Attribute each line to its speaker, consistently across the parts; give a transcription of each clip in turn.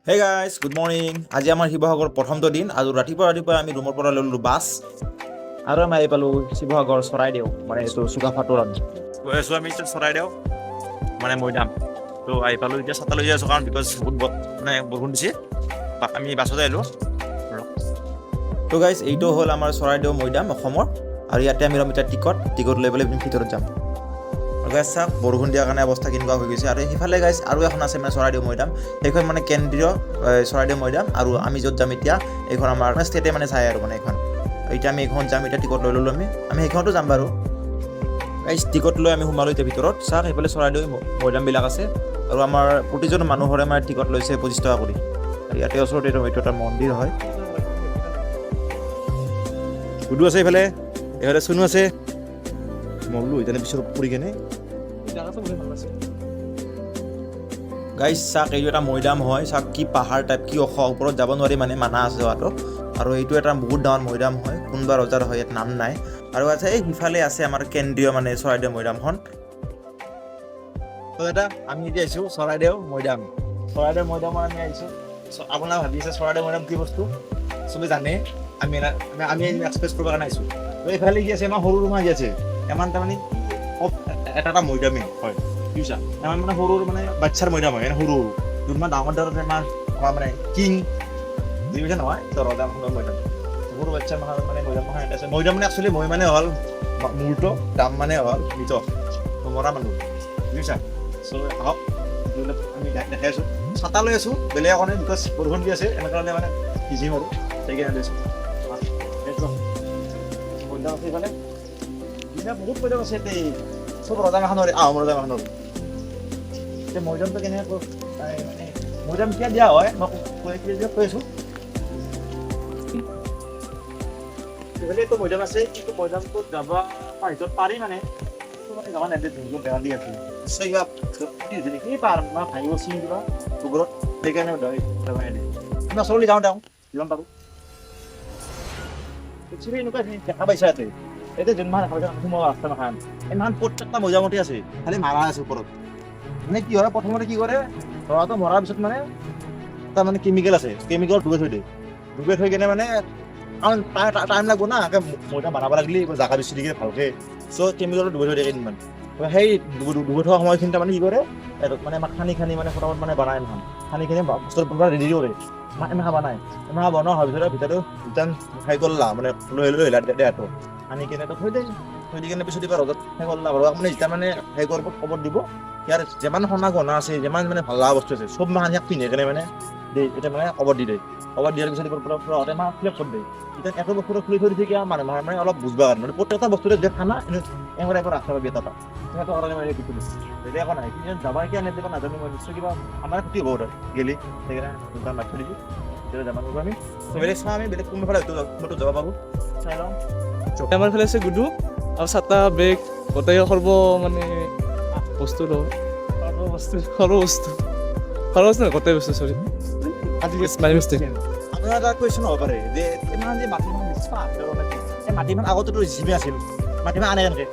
Speaker 1: Hey guys, good morning. আজি আমাৰ শিৱসাগৰ প্ৰথমটো দিন আৰু ৰাতিপুৱা আমি ৰুমৰ পৰা ললো বাছ আৰু আমি আহি পালো শিৱসাগৰ চৰাইদেউ মানে এইটো চুকাফাটোৰত গৈ আছো আমি চৰাইদেউ মানে মৈদাম তো আহি পালো এতিয়া ছাতা লৈ আছো কাৰণ বিকজ বহুত মানে বৰষুণ দিছে আমি বাছতে আহিলো তো গাইজ এইটো হ'ল আমাৰ চৰাইদেউ মৈদাম অসমৰ আৰু ইয়াতে আমি ৰম এতিয়া টিকট লৈ পেলাই ভিতৰত যাম গাইজ চাওক বৰষুণ দিয়াৰ কাৰণে অৱস্থা কেনেকুৱা হৈ গৈছে আৰু সিফালে গাইজ আৰু এখন আছে মানে চৰাইদেউ মৈদাম সেইখন মানে কেন্দ্ৰীয় চৰাইদেউ মৈদাম আৰু আমি য'ত যাম এতিয়া এইখন আমাৰ ষ্টেটে মানে চাই আৰু মানে এইখন এতিয়া আমি এইখন যাম এতিয়া টিকট লৈ ল'লোঁ আমি সেইখনতো যাম বাৰু গাইজ টিকট লৈ আমি সোমালোঁ এতিয়া ভিতৰত চাওক সেইফালে চৰাইদেউ মৈদামবিলাক আছে আৰু আমাৰ প্ৰতিজন মানুহৰে মানে টিকট লৈছে 25 টকা কৰি আৰু ইয়াতে ওচৰতে এইটো এটা মন্দিৰ হয় গুডু আছে এইফালে চুনু আছে মল্লু এতিয়া পিছত পৰি কেনে গাইজ চাওক এইটো এটা মৈদাম হয় চাওক কি পাহাৰ টাইপ কি ওপৰত যাব নোৱাৰি মানে মানা আছে যোৱাটো আৰু এইটো এটা বহুত ডাঙৰ মৈদাম হয় কোনোবা ৰজাৰ হয় ইয়াত নাম নাই আৰু আছে এই সিফালে আছে আমাৰ কেন্দ্ৰীয় মানে চৰাইদেউ মৈদামখন তো এটা আমি এতিয়া আহিছোঁ চৰাইদেউ মৈদাম আমি আহিছোঁ আপোনাৰ ভাবিছে চৰাইদেউ মৈদাম কি বস্তু চবেই জানে আমি এক্সপ্ৰেছ কৰিব কাৰণে আহিছোঁ তো এইফালে কি আছে আমাৰ সৰু ৰুমা যি আছে ইমান তাৰমানে এটা মৈদামেই হয় বুজিছা ইমান মানে সৰু মানে বাচ্ছাৰ মৈদাম হয় সৰু যোনমান ডাঙৰ ডাঙৰ আমাৰ মানে কিং বুজিছে নহয় তো ৰজাখনৰ মৈদাম সৰু বাচ্ছাৰ মানে মৈদাম আছে মৈদাম মানে একচুৱেলি মই মানে হ'ল মূৰ্ত দাম মানে হ'ল মৃত মৰা মানুহ বুজিছা চ' আহক আমি দেখাই আছোঁ ছাতা লৈ আছোঁ বেলেগ একো নাই বিকজ বৰষুণ দি আছে এনেকুৱা হ'লে মানে ভিজিম আৰু সেইকাৰণে লৈছোঁ মৈদাম আছে এইফালে বহুত মৈদাম আছে এতিয়া চব ৰজা মাখনৰ আহোম ৰজা মাখনৰ এতিয়া মৈদামটো কেনেকৈ মানে মৈদাম কিয় দিয়া হয় মই কৈ আছোঁ এইফালেতো মৈদাম আছে কিন্তু মৈদামটোত যাব ভিতৰত পাৰি মানে যাব নেদে ধুনীয়া বেয়া দি আছে কি পাৰ ভাঙিব চিনি কিবা ওপৰত সেইকাৰণে আমি ওচৰলৈ যাওঁ যিমান পাৰোঁ একচুৱেলি এনেকুৱা দেখা পাইছা ইয়াতে এতিয়া যোনমান সোমোৱা ৰাস্তা মাখান ইমান প্ৰত্যেকটা মৈদামতে আছে খালি মাৰা আছে ওপৰত মানে কি হয় প্ৰথমতে কি কৰে ল'ৰাটো মৰাৰ পিছত মানে এটা মানে কেমিকেল আছে কেমিকেল ডুবাই থৈ কেনে মানে কাৰণ টাইম লাগব না মৈদাম বনাব লাগিলে জাগা বেছি দিকে ভালকৈ চ' কেমিকেলত ডুবাই থৈ দিয়ে কেইদিনমান সেই ডুবাই থোৱা সময়খিনিত মানে কি কৰে মানে আমাক খানি মানে ফটাফট মানে বনাই নহয় খানি বস্তুৰ পৰা ৰেডি কৰে এমাহ বনাই এমাহ বনোৱা হোৱাৰ ভিতৰত ৰিটাৰ্ণ খাই কৰলা মানে লৈ দেহাটো আনি কেনে থৈ দি কেনে পিছত দিবা ৰ'দত সেই কৰলা বাৰু আপুনি যেতিয়া মানে সেই কৰিব খবৰ দিব ইয়াৰ যিমান সোণা গহনা আছে যিমান মানে ভাল লগা বস্তু আছে চব মাহ পিন্ধি কেনে মানে এতিয়া মানে খবৰ দি দিয়ে খবৰ দিয়াৰ পিছত মাহ ফ্লেপ কৰি দিয়ে এতিয়া একো বস্তু খুলি থৈ দিছে মানুহ মানে অলপ বুজবা কাৰণে মানে প্ৰত্যেকটা বস্তুৰে যে খানা এনেকুৱা একো ৰাস্তা পাবি এটা সেইটো কাৰণে মানে বিক্ৰী দিছে তেতিয়া একো নাই কিন্তু যাবা কি আনে দিব নাজানো মই নিশ্চয় কিবা আমাৰ ক্ষতি হ'ব গেলি সেইকাৰণে মাছ থৈ দিছোঁ তেতিয়া যাব পাৰোঁ আমি বেলেগ চাওঁ আমি বেলেগ কোনোফালে হয়তো যাব পাৰোঁ চাই লওঁ
Speaker 2: আমাৰ ফালে আছে গুডু আৰু ছাতা বেগ গোটেই সৰ্ব মানে বস্তু সৰু বস্তু নহয় গোটেই বস্তু চৰি
Speaker 1: আপোনাৰ এটা কুৱেশ্যন হ'ব পাৰে যে ইমান যে মাটিমান এই মাটিমান আগতেতো জিমে আছিল মাটিমান আনে এনেকৈ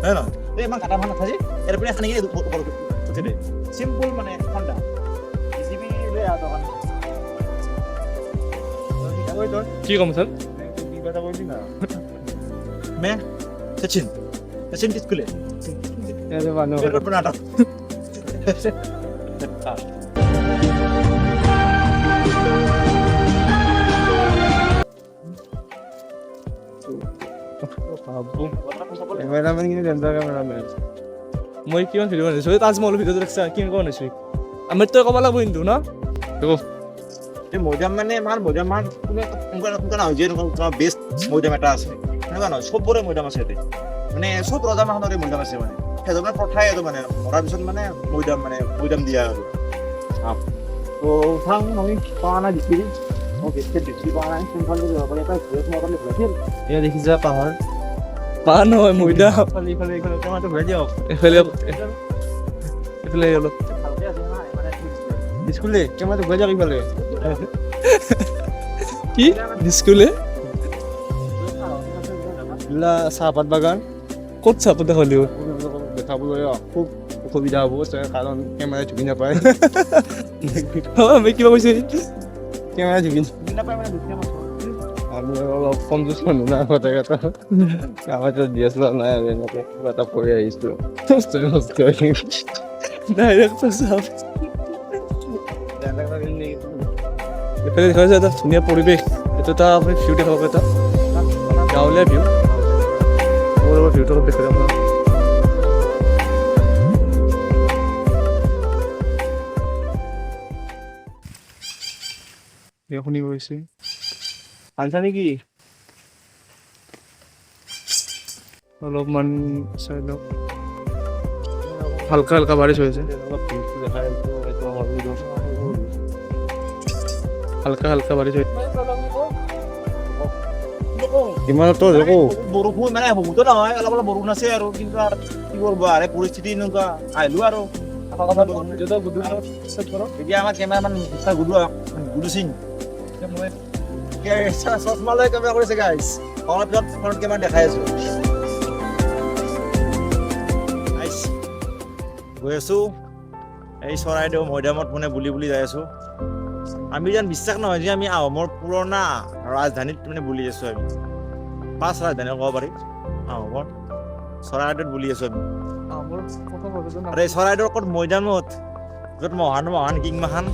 Speaker 1: হয় নহয় এই ইমান কাটা ভাল নাথাকে এৰপৰা খানি কিনে উঠি দিয়ে চিম্পুল মানে ঠাণ্ডা জিবি লৈ
Speaker 2: কি ক'ম ছাৰ
Speaker 1: मैं सचिन किसको ले
Speaker 2: মই কিমান ভিডিঅ' বনাইছোঁ তাজমহলৰ ভিডিঅ'টো দেখিছা কিমান বনাইছোঁ আমাৰতো ক'ব লাগিব কিন্তু ন
Speaker 1: মৈদাম মানে আমাৰ মৈদাম কোনে নহয় যে বেষ্ট মৈদাম এটা আছে এনেকুৱা নহয় চবৰে মৈদাম আছে ইয়াতে মানে চব ৰজা মাখনৰে মৈদাম আছে মানে সেইজনৰ প্ৰথাই এইটো মানে মৰাৰ পিছত মানে মৈদাম দিয়া আৰু তো উঠাং আমি পোৱা নাই দেখি পোৱা নাই কোনফালে যাব পাৰি এয়া দেখিছা পাহাৰ
Speaker 2: নহয় মৈদাম
Speaker 1: এইফালে ঘূৰাই দিয়ক
Speaker 2: এইফালে অলপ
Speaker 1: ভালকৈ আছে না স্কুলে কেমেৰাটো ঘূৰাই দিয়ক ইফালে
Speaker 2: কি স্কুলে
Speaker 1: চাহপাত বাগান
Speaker 2: ক'ত চাহপাত দেখালি
Speaker 1: দেখাবলৈ খুব
Speaker 3: অসুবিধা হ'ব কাৰণ কেমেৰা ঢুকি নাপায়
Speaker 2: আমি কিবা কৈছে
Speaker 3: কেমেৰা ঢুকি আমি অলপ কমজোৰ মানুহ না কথা আমাৰ DSLR নাই আৰু এনেকৈ কিবা এটা কৰি আহিছোঁ
Speaker 2: ডাইৰেক্ট চাম এইফালে দেখা যায় এটা ধুনীয়া পৰিৱেশ এইটো এটা আপুনি ভিউ দেখা পাব এটা গাঁৱলীয়া ভিউ ভিউটো অলপ দেখুৱাই আপোনাৰ শুনি গৈছে আনছা নেকি অলপমান চাই লওক হালকা হালকা বাৰিছ হৈছে হালকা হালকা বাৰিছ হৈছে
Speaker 3: ইমানতো দেখো
Speaker 1: বৰষুণ মানে বহুতো নহয় অলপ অলপ বৰষুণ আছে আৰু কিন্তু আৰু কি কৰিব আৰু পৰিস্থিতি এনেকুৱা আহিলো আৰু এতিয়া আমাৰ কেমেৰামান গুডু সিং চশমা লৈ কেমেৰা কৰিছে গাইছ অলপ পিছত ফ্ৰণ্ট কেমেৰা দেখাই আছো গৈ আছো এই চৰাইদেউ মৈদামত মানে বুলি যাই আছো আমি যেন বিশ্বাস নহয় যে আমি আহোমৰ পুৰণা ৰাজধানীত মানে বুলি আছো আমি 5 ৰাজধানী ক'ব পাৰি আহোমৰ চৰাইদেউত বুলি আছো আমি আৰু এই চৰাইদেউৰ ক'ত মৈদামত য'ত মহান কিং মাখান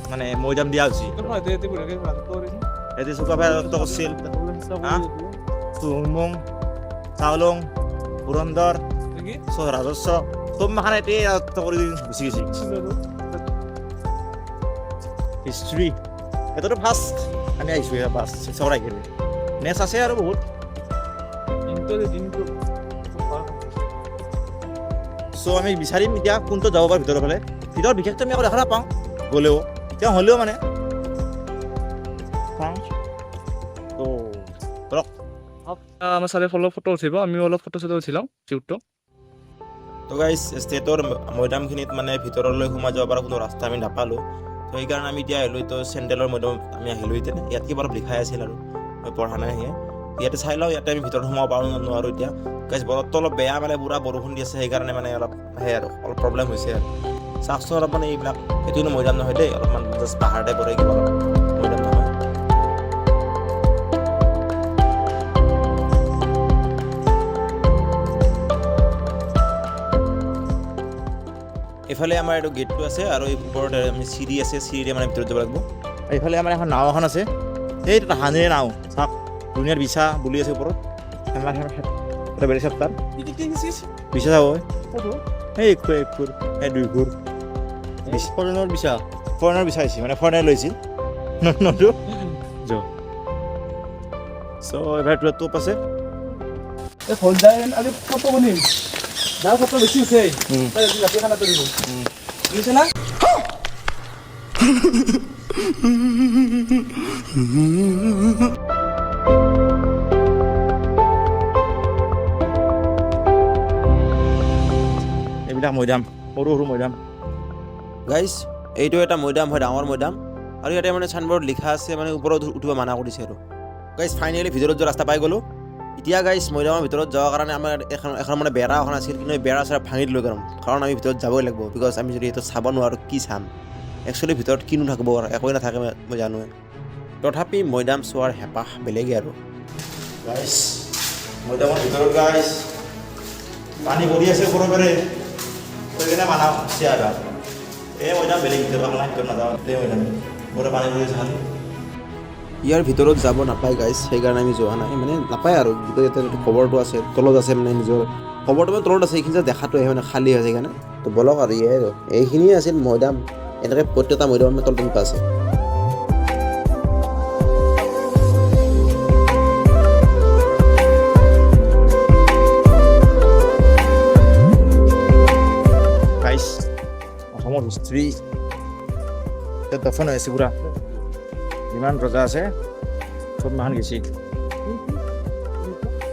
Speaker 1: মানে মৈদাম দিয়া হৈছিল এতে চুকাফাই ৰাজত্ব কৰিছিল চুহুংমুং চাওলুং পুৰন্দৰ ৰাজস্ব চব মাখান এতেই ৰাজত্ব কৰি গুচি গৈছিল হিষ্ট্ৰী এইটোতো ফাৰ্ষ্ট আমি আহিছোঁ ফাৰ্ষ্ট শিৱসাগৰ আহিলোঁ নেক্সট আছে আৰু বহুত চ' আমি বিচাৰিম এতিয়া কোনটো যাব পাৰোঁ ভিতৰৰ ফালে ভিতৰত বিশেষকৈ আমি আকৌ দেখা নাপাওঁ গ'লেও তেওঁ হ'লেও মানে
Speaker 2: আমাৰ চাৰে অলপ ফটো উঠিব আমিও অলপ ফটো চটো উঠি লওঁ শ্বুটটো
Speaker 1: তো গাইজ ষ্টেটৰ মৈদামখিনিত মানে ভিতৰলৈ সোমাই যাব পৰা কোনো ৰাস্তা আমি নাপালোঁ তো সেইকাৰণে আমি এতিয়া আহিলোঁ তো চেণ্ডেলৰ মৈদামত আমি আহিলোঁ এতিয়া ইয়াত কিবা অলপ লিখাই আছিল আৰু মই পঢ়া নাই সেয়ে ইয়াতে চাই লওঁ ইয়াতে আমি ভিতৰত সোমাব পাৰোঁ নোৱাৰোঁ এতিয়া গাইজ বতৰটো অলপ বেয়া মানে পুৰা বৰষুণ দি আছে সেইকাৰণে মানে অলপ সেই আৰু অলপ প্ৰব্লেম হৈছে আৰু চাওকচোন অলপ মানে এইবিলাক এইটো মৈদাম নহয় দেই অলপমান জাষ্ট পাহাৰ টাইপৰে কিবা অলপ মৈদাম নহয় এইফালে আমাৰ এইটো গেটটো আছে আৰু এই ওপৰত আমি চিৰি আছে চিৰিৰে মানে ভিতৰত যাব লাগিব এইফালে আমাৰ এখন নাও এখন আছে সেইটো হানেৰে নাও চাওক ধুনীয়াৰ বিছা বুলি আছে ওপৰত এটা বেলেগ চেপ্টাৰ বিছা চাব সেই একফুৰ সেই 2 ঘূৰ ফৰেনৰ বিছা আহিছে মানে ফৰেনাৰ লৈছিল নটো চ' এইফালে টোপ আছে
Speaker 2: দাও ফটো বেছি উঠে ৰাতি খানা কৰিব বুজিছে না
Speaker 1: এইবিলাক মৈদাম সৰু সৰু মৈদাম গাইজ এইটো এটা মৈদাম হয় ডাঙৰ মৈদাম আৰু ইয়াতে মানে চাইনবোৰ্ড লিখা আছে মানে ওপৰত উঠিব মানা কৰিছে আৰু গাইজ ফাইনেলি ভিতৰত যোৱা ৰাস্তা পাই গ'লোঁ এতিয়া গাইজ মৈদামৰ ভিতৰত যোৱাৰ কাৰণে আমাৰ এখন মানে বেৰা এখন আছিল কিন্তু এই বেৰা চেৰা ভাঙি দিলোঁ কাৰণ আমি ভিতৰত যাবই লাগিব বিকজ আমি যদি সেইটো চাব নোৱাৰোঁ কি চাম একচুৱেলি ভিতৰত কিনো থাকিব একোৱেই নাথাকে মই জানোৱে তথাপি মৈদাম চোৱাৰ হেঁপাহ বেলেগেই আৰু গাইজ মৈদামৰ ভিতৰত গাইজ পানী পৰি আছে ওপৰৰে সেইকাৰণে মানা হৈছে আৰু এই মৈদাম বেলেগ ভিতৰত নাযাওঁ এই মৈদাম ওপৰে পানী পৰি আছে ইয়াৰ ভিতৰত যাব নাপায় গাইজ সেইকাৰণে আমি যোৱা নাই মানে নাপায় আৰু গোটেই খবৰটো আছে তলত আছে মানে নিজৰ খবৰটো মানে তলত আছে এইখিনি যে দেখাটো আহে মানে খালী আছে সেইকাৰণে তো বলক আৰু এইখিনিয়ে আছিল মৈদাম এনেকৈ প্ৰত্যেকটা মৈদাম তলত এনেকুৱা আছে গাইজ অসমৰ হিষ্ট্ৰী দফন হৈ আছে পুৰা যিমান ৰজা আছে চব মাহান গেছি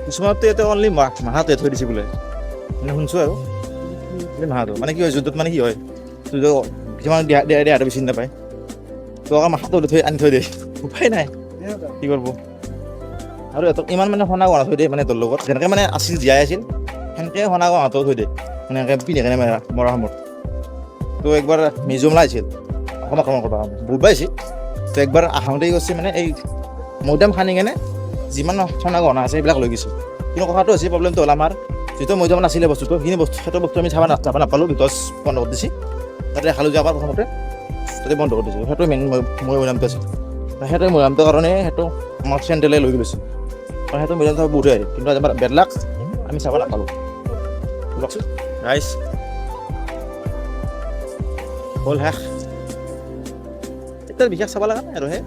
Speaker 1: কিছুমানতো ইয়াতে অনলি মাহাটো থৈ দিছে বোলে মানে শুনছোঁ আৰু মাহাটো মানে কি হয় যুদ্ধত মানে কি হয় কিছুমান দেহাটো বেছি নাপায় তো আকৌ মাহাটো থৈ আনি থৈ দিয়ে উপায় নাই কি কৰিব আৰু ইহঁতক ইমান মানে সোণা গহনা থৈ দিয়ে মানে তোৰ লগত যেনেকৈ মানে আছিল জীয়াই আছিল সেনেকৈ সোণা গহনাটো থৈ দিয়ে মানে এনেকৈ পিন্ধি কেনে মৰা সময়ত তো একবাৰ মিজোৰামলৈ আহিছিল অসম আক্ৰমণ কৰা সময়ত বুধবাৰ আহিছিল তো একবাৰ আহোঁতে গৈছে মানে এই মৈদাম খানি কেনে যিমান সোণা গহনা আছে সেইবিলাক লৈ গৈছে কিন্তু কথাটো হৈছে প্ৰব্লেমটো হ'ল আমাৰ যিটো মৈদামত নাছিলে বস্তুটো সেইখিনি সেইটো বস্তু আমি চাব নাপালোঁ বিকজ বন্ধ কৰি দিছে তাতে খালোঁ যে আমাৰ প্ৰথমতে তাতে বন্ধ কৰি দিছে সেইটো মেইন মৈদামটো আছিল সেইটো মৈদামটোৰ কাৰণে সেইটো আমাৰ চেণ্ট্ৰেলে লৈ গৈছে কাৰণ সেইটো মৈদামটো বহুত আহে কিন্তু আমাৰ বেড লাক আমি চাব নাপালোঁ লওকচোন ৰাইচ হ'ল শেষ এতিয়া বিশেষ চাব লগা নাই আৰু সেই